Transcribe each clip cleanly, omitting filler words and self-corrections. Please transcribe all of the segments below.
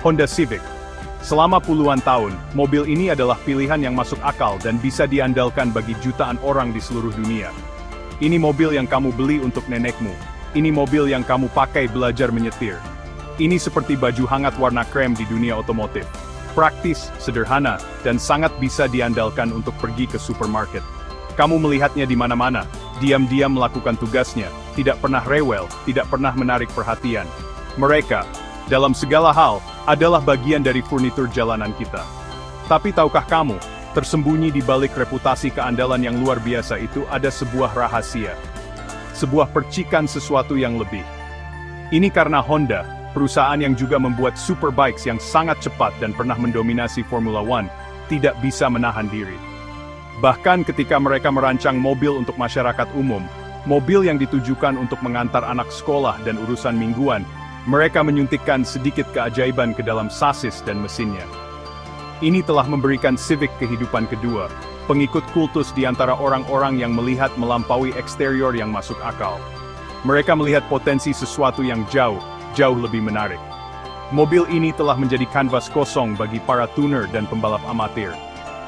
Honda Civic. Selama puluhan tahun, mobil ini adalah pilihan yang masuk akal dan bisa diandalkan bagi jutaan orang di seluruh dunia. Ini mobil yang kamu beli untuk nenekmu. Ini mobil yang kamu pakai belajar menyetir. Ini seperti baju hangat warna krem di dunia otomotif. Praktis, sederhana, dan sangat bisa diandalkan untuk pergi ke supermarket. Kamu melihatnya di mana-mana, diam-diam melakukan tugasnya, tidak pernah rewel, tidak pernah menarik perhatian. Mereka, dalam segala hal, adalah bagian dari furnitur jalanan kita. Tapi tahukah kamu, tersembunyi di balik reputasi keandalan yang luar biasa itu ada sebuah rahasia. Sebuah percikan sesuatu yang lebih. Ini karena Honda, perusahaan yang juga membuat superbikes yang sangat cepat dan pernah mendominasi Formula One, tidak bisa menahan diri. Bahkan ketika mereka merancang mobil untuk masyarakat umum, mobil yang ditujukan untuk mengantar anak sekolah dan urusan mingguan, mereka menyuntikkan sedikit keajaiban ke dalam sasis dan mesinnya. Ini telah memberikan Civic kehidupan kedua, pengikut kultus di antara orang-orang yang melihat melampaui eksterior yang masuk akal. Mereka melihat potensi sesuatu yang jauh lebih menarik. Mobil ini telah menjadi kanvas kosong bagi para tuner dan pembalap amatir.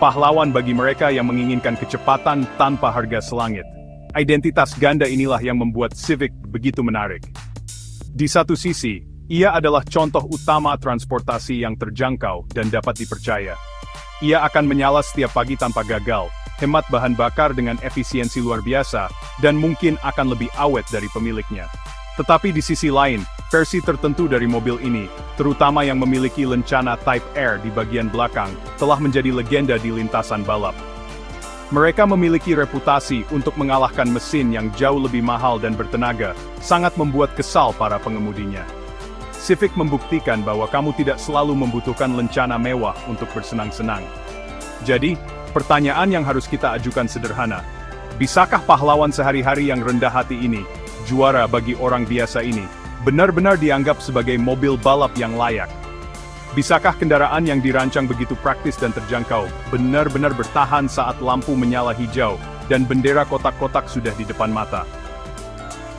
Pahlawan bagi mereka yang menginginkan kecepatan tanpa harga selangit. Identitas ganda inilah yang membuat Civic begitu menarik. Di satu sisi, ia adalah contoh utama transportasi yang terjangkau dan dapat dipercaya. Ia akan menyala setiap pagi tanpa gagal, hemat bahan bakar dengan efisiensi luar biasa, dan mungkin akan lebih awet dari pemiliknya. Tetapi di sisi lain, versi tertentu dari mobil ini, terutama yang memiliki lencana Type R di bagian belakang, telah menjadi legenda di lintasan balap. Mereka memiliki reputasi untuk mengalahkan mesin yang jauh lebih mahal dan bertenaga, sangat membuat kesal para pengemudinya. Civic membuktikan bahwa kamu tidak selalu membutuhkan lencana mewah untuk bersenang-senang. Jadi, pertanyaan yang harus kita ajukan sederhana. Bisakah pahlawan sehari-hari yang rendah hati ini, juara bagi orang biasa ini, benar-benar dianggap sebagai mobil balap yang layak? Bisakah kendaraan yang dirancang begitu praktis dan terjangkau, benar-benar bertahan saat lampu menyala hijau, dan bendera kotak-kotak sudah di depan mata?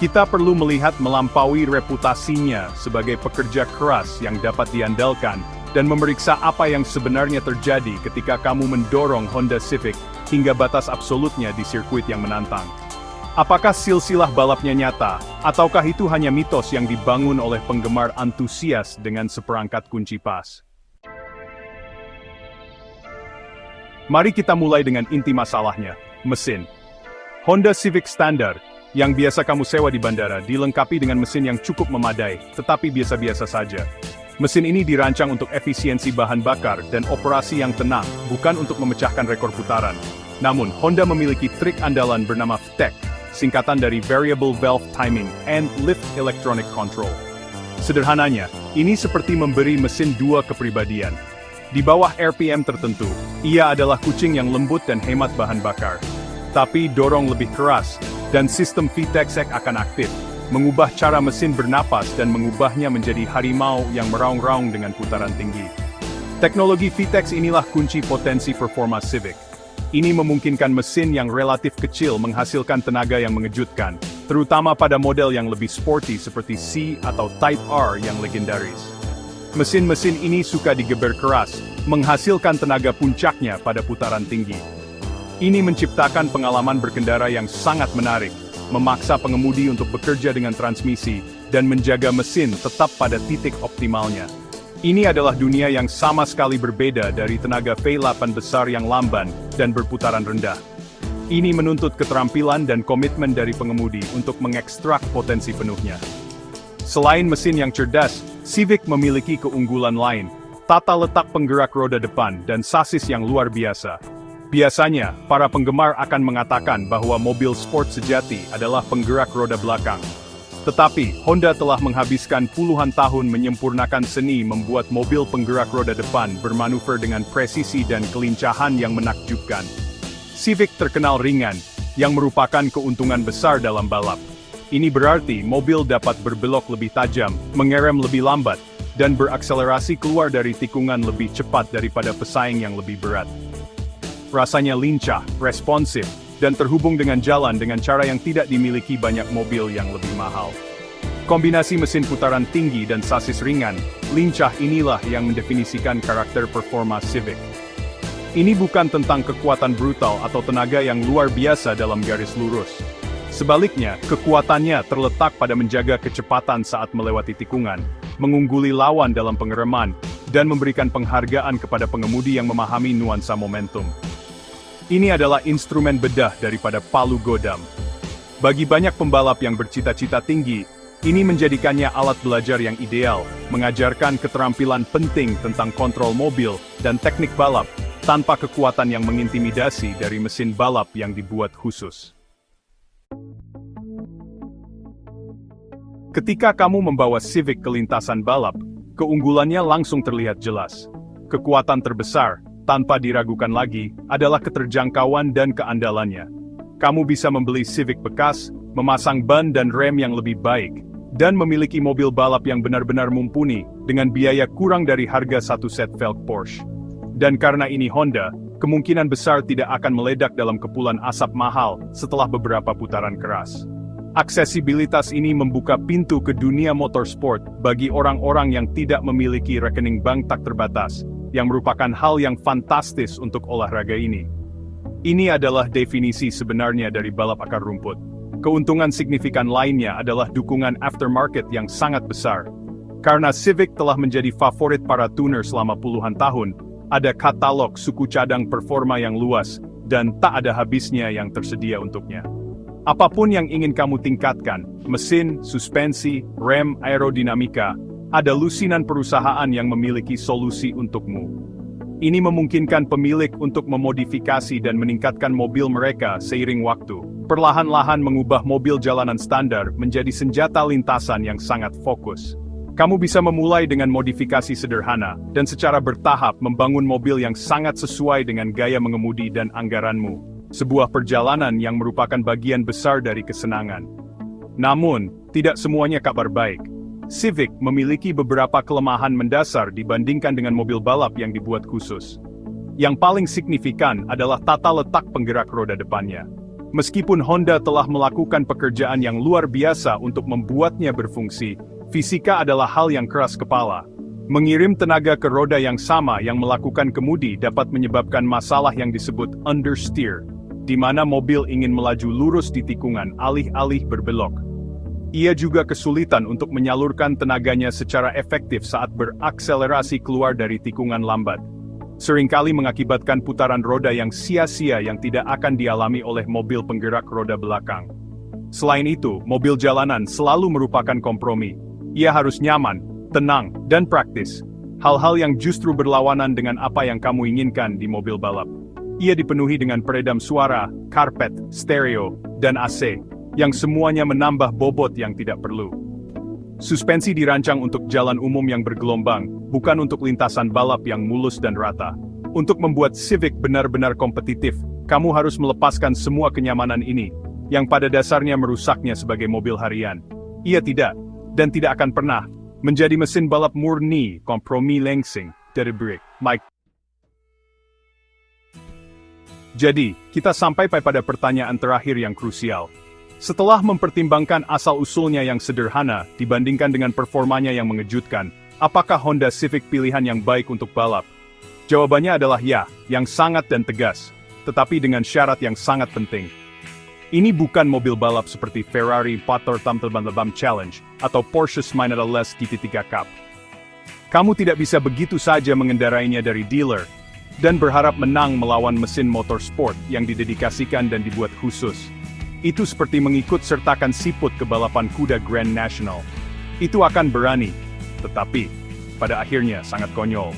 Kita perlu melihat melampaui reputasinya sebagai pekerja keras yang dapat diandalkan, dan memeriksa apa yang sebenarnya terjadi ketika kamu mendorong Honda Civic hingga batas absolutnya di sirkuit yang menantang. Apakah silsilah balapnya nyata, ataukah itu hanya mitos yang dibangun oleh penggemar antusias dengan seperangkat kunci pas? Mari kita mulai dengan inti masalahnya, mesin. Honda Civic Standard, yang biasa kamu sewa di bandara, dilengkapi dengan mesin yang cukup memadai, tetapi biasa-biasa saja. Mesin ini dirancang untuk efisiensi bahan bakar dan operasi yang tenang, bukan untuk memecahkan rekor putaran. Namun, Honda memiliki trik andalan bernama VTEC, singkatan dari Variable Valve Timing and Lift Electronic Control. Sederhananya, ini seperti memberi mesin dua kepribadian. Di bawah RPM tertentu, ia adalah kucing yang lembut dan hemat bahan bakar. Tapi dorong lebih keras, dan sistem VTEC akan aktif, mengubah cara mesin bernapas dan mengubahnya menjadi harimau yang meraung-raung dengan putaran tinggi. Teknologi VTEC inilah kunci potensi performa Civic. Ini memungkinkan mesin yang relatif kecil menghasilkan tenaga yang mengejutkan, terutama pada model yang lebih sporty seperti C atau Type R yang legendaris. Mesin-mesin ini suka digeber keras, menghasilkan tenaga puncaknya pada putaran tinggi. Ini menciptakan pengalaman berkendara yang sangat menarik, memaksa pengemudi untuk bekerja dengan transmisi, dan menjaga mesin tetap pada titik optimalnya. Ini adalah dunia yang sama sekali berbeda dari tenaga V8 besar yang lamban dan berputaran rendah. Ini menuntut keterampilan dan komitmen dari pengemudi untuk mengekstrak potensi penuhnya. Selain mesin yang cerdas, Civic memiliki keunggulan lain, tata letak penggerak roda depan dan sasis yang luar biasa. Biasanya, para penggemar akan mengatakan bahwa mobil sport sejati adalah penggerak roda belakang. Tetapi, Honda telah menghabiskan puluhan tahun menyempurnakan seni membuat mobil penggerak roda depan bermanuver dengan presisi dan kelincahan yang menakjubkan. Civic terkenal ringan, yang merupakan keuntungan besar dalam balap. Ini berarti mobil dapat berbelok lebih tajam, mengerem lebih lambat, dan berakselerasi keluar dari tikungan lebih cepat daripada pesaing yang lebih berat. Rasanya lincah, responsif, dan terhubung dengan jalan dengan cara yang tidak dimiliki banyak mobil yang lebih mahal. Kombinasi mesin putaran tinggi dan sasis ringan, lincah inilah yang mendefinisikan karakter performa Civic. Ini bukan tentang kekuatan brutal atau tenaga yang luar biasa dalam garis lurus. Sebaliknya, kekuatannya terletak pada menjaga kecepatan saat melewati tikungan, mengungguli lawan dalam pengereman, dan memberikan penghargaan kepada pengemudi yang memahami nuansa momentum. Ini adalah instrumen bedah daripada palu godam. Bagi banyak pembalap yang bercita-cita tinggi, ini menjadikannya alat belajar yang ideal, mengajarkan keterampilan penting tentang kontrol mobil dan teknik balap, tanpa kekuatan yang mengintimidasi dari mesin balap yang dibuat khusus. Ketika kamu membawa Civic ke lintasan balap, keunggulannya langsung terlihat jelas. Kekuatan terbesar, tanpa diragukan lagi, adalah keterjangkauan dan keandalannya. Kamu bisa membeli Civic bekas, memasang ban dan rem yang lebih baik, dan memiliki mobil balap yang benar-benar mumpuni, dengan biaya kurang dari harga satu set velg Porsche. Dan karena ini Honda, kemungkinan besar tidak akan meledak dalam kepulan asap mahal setelah beberapa putaran keras. Aksesibilitas ini membuka pintu ke dunia motorsport bagi orang-orang yang tidak memiliki rekening bank tak terbatas, yang merupakan hal yang fantastis untuk olahraga ini. Ini adalah definisi sebenarnya dari balap akar rumput. Keuntungan signifikan lainnya adalah dukungan aftermarket yang sangat besar. Karena Civic telah menjadi favorit para tuner selama puluhan tahun, ada katalog suku cadang performa yang luas, dan tak ada habisnya yang tersedia untuknya. Apapun yang ingin kamu tingkatkan, mesin, suspensi, rem, aerodinamika, ada lusinan perusahaan yang memiliki solusi untukmu. Ini memungkinkan pemilik untuk memodifikasi dan meningkatkan mobil mereka seiring waktu, perlahan-lahan mengubah mobil jalanan standar menjadi senjata lintasan yang sangat fokus. Kamu bisa memulai dengan modifikasi sederhana, dan secara bertahap membangun mobil yang sangat sesuai dengan gaya mengemudi dan anggaranmu. Sebuah perjalanan yang merupakan bagian besar dari kesenangan. Namun, tidak semuanya kabar baik. Civic memiliki beberapa kelemahan mendasar dibandingkan dengan mobil balap yang dibuat khusus. Yang paling signifikan adalah tata letak penggerak roda depannya. Meskipun Honda telah melakukan pekerjaan yang luar biasa untuk membuatnya berfungsi, fisika adalah hal yang keras kepala. Mengirim tenaga ke roda yang sama yang melakukan kemudi dapat menyebabkan masalah yang disebut understeer, di mana mobil ingin melaju lurus di tikungan alih-alih berbelok. Ia juga kesulitan untuk menyalurkan tenaganya secara efektif saat berakselerasi keluar dari tikungan lambat. Seringkali mengakibatkan putaran roda yang sia-sia yang tidak akan dialami oleh mobil penggerak roda belakang. Selain itu, mobil jalanan selalu merupakan kompromi. Ia harus nyaman, tenang, dan praktis. Hal-hal yang justru berlawanan dengan apa yang kamu inginkan di mobil balap. Ia dipenuhi dengan peredam suara, karpet, stereo, dan AC, yang semuanya menambah bobot yang tidak perlu. Suspensi dirancang untuk jalan umum yang bergelombang, bukan untuk lintasan balap yang mulus dan rata. Untuk membuat Civic benar-benar kompetitif, kamu harus melepaskan semua kenyamanan ini, yang pada dasarnya merusaknya sebagai mobil harian. Ia tidak, dan tidak akan pernah, menjadi mesin balap murni, kompromi langsing, dari break, Mike. Jadi, kita sampai pada pertanyaan terakhir yang krusial. Setelah mempertimbangkan asal-usulnya yang sederhana dibandingkan dengan performanya yang mengejutkan, apakah Honda Civic pilihan yang baik untuk balap? Jawabannya adalah ya, yang sangat dan tegas, tetapi dengan syarat yang sangat penting. Ini bukan mobil balap seperti Ferrari 488 Challenge atau Porsche 911 GT3 Cup. Kamu tidak bisa begitu saja mengendarainya dari dealer dan berharap menang melawan mesin motorsport yang didedikasikan dan dibuat khusus. Itu seperti mengikut sertakan siput ke balapan kuda Grand National. Itu akan berani, tetapi pada akhirnya sangat konyol.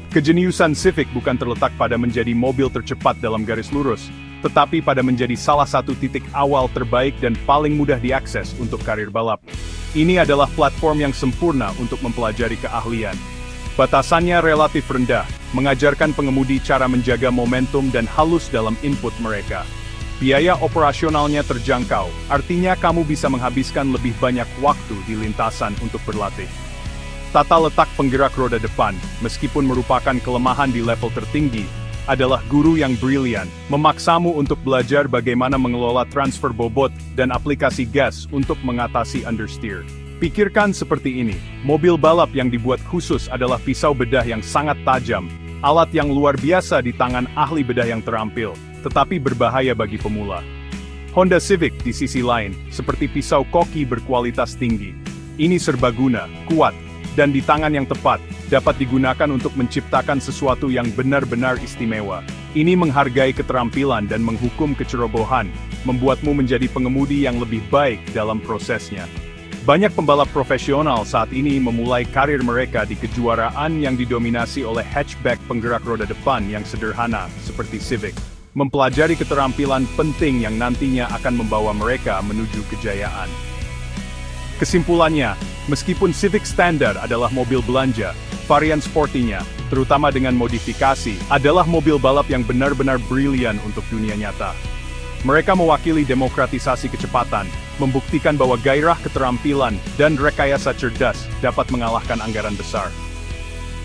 Kejeniusan Civic bukan terletak pada menjadi mobil tercepat dalam garis lurus, tetapi pada menjadi salah satu titik awal terbaik dan paling mudah diakses untuk karir balap. Ini adalah platform yang sempurna untuk mempelajari keahlian. Batasannya relatif rendah, mengajarkan pengemudi cara menjaga momentum dan halus dalam input mereka. Biaya operasionalnya terjangkau, artinya kamu bisa menghabiskan lebih banyak waktu di lintasan untuk berlatih. Tata letak penggerak roda depan, meskipun merupakan kelemahan di level tertinggi, adalah guru yang brilian, memaksamu untuk belajar bagaimana mengelola transfer bobot dan aplikasi gas untuk mengatasi understeer. Pikirkan seperti ini, mobil balap yang dibuat khusus adalah pisau bedah yang sangat tajam, alat yang luar biasa di tangan ahli bedah yang terampil, tetapi berbahaya bagi pemula. Honda Civic di sisi lain, seperti pisau koki berkualitas tinggi. Ini serbaguna, kuat, dan di tangan yang tepat, dapat digunakan untuk menciptakan sesuatu yang benar-benar istimewa. Ini menghargai keterampilan dan menghukum kecerobohan, membuatmu menjadi pengemudi yang lebih baik dalam prosesnya. Banyak pembalap profesional saat ini memulai karir mereka di kejuaraan yang didominasi oleh hatchback penggerak roda depan yang sederhana, seperti Civic. Mempelajari keterampilan penting yang nantinya akan membawa mereka menuju kejayaan. Kesimpulannya, meskipun Civic Standard adalah mobil belanja, varian sportinya, terutama dengan modifikasi, adalah mobil balap yang benar-benar brilian untuk dunia nyata. Mereka mewakili demokratisasi kecepatan, membuktikan bahwa gairah keterampilan dan rekayasa cerdas dapat mengalahkan anggaran besar.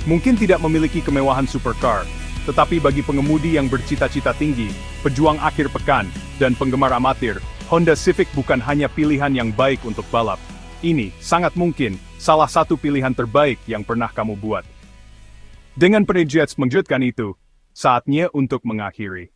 Mungkin tidak memiliki kemewahan supercar, tetapi bagi pengemudi yang bercita-cita tinggi, pejuang akhir pekan, dan penggemar amatir, Honda Civic bukan hanya pilihan yang baik untuk balap. Ini, sangat mungkin, salah satu pilihan terbaik yang pernah kamu buat. Dengan penjelasan mengejutkan itu, saatnya untuk mengakhiri.